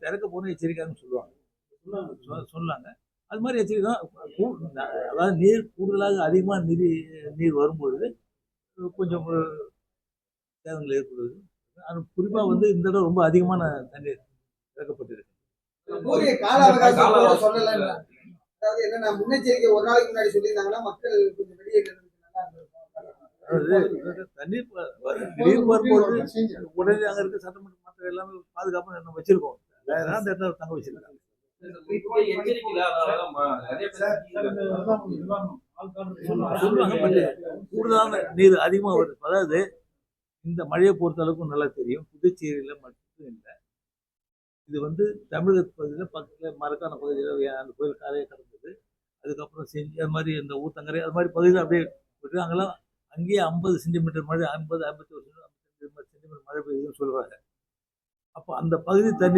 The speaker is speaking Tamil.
திறக்க போன எச்சரிக்கைன்னு சொல்லுவாங்க, சொன்னாங்க. அது மாதிரி எச்சரிக்கை அதாவது நீர் கூடுதலாக அதிகமாக நீர் வரும்பொழுது கொஞ்சம் சேதங்கள் ஏற்படுது. அது குறிப்பா வந்து இந்த தடவை ரொம்ப அதிகமான தண்ணீர் திறக்கப்பட்டிருக்கு. கால அவகாசம் சொல்லல. அதாவது என்னன்னா முன்னெச்சரிக்கை ஒரு நாளைக்கு முன்னாடி சொல்லியிருந்தாங்கன்னா மக்கள் கொஞ்சம் வெளியேறது தண்ணீர் திடீர் வரும்போது உடனே அங்க இருக்க சட்டமன்ற மற்ற எல்லாமே பாதுகாப்பு நம்ம வச்சிருக்கோம். அந்த இடத்துல தங்க வச்சிருக்காங்க. கூடுதலான நீர் அதிகமா வருது. அதாவது இந்த மழையை பொறுத்த அளவுக்கு நல்லா தெரியும். புதுச்சேரியில மட்டும் இல்லை, இது வந்து தமிழக பகுதியில் பக்கத்தில் மரக்கான பகுதியில் அந்த கோயில் காலையை கடந்தது. அதுக்கப்புறம் செஞ்சு அது மாதிரி இந்த ஊத்தங்கரை அது மாதிரி பகுதியில் அப்படியே போட்டு அங்கெல்லாம் அங்கேயே 50 சென்டிமீட்டர் மழை, 50 51 சென்டிமீட்டர் மழை பெய்யுதுன்னு சொல்றாங்க. அப்போ அந்த பகுதி தண்ணீர்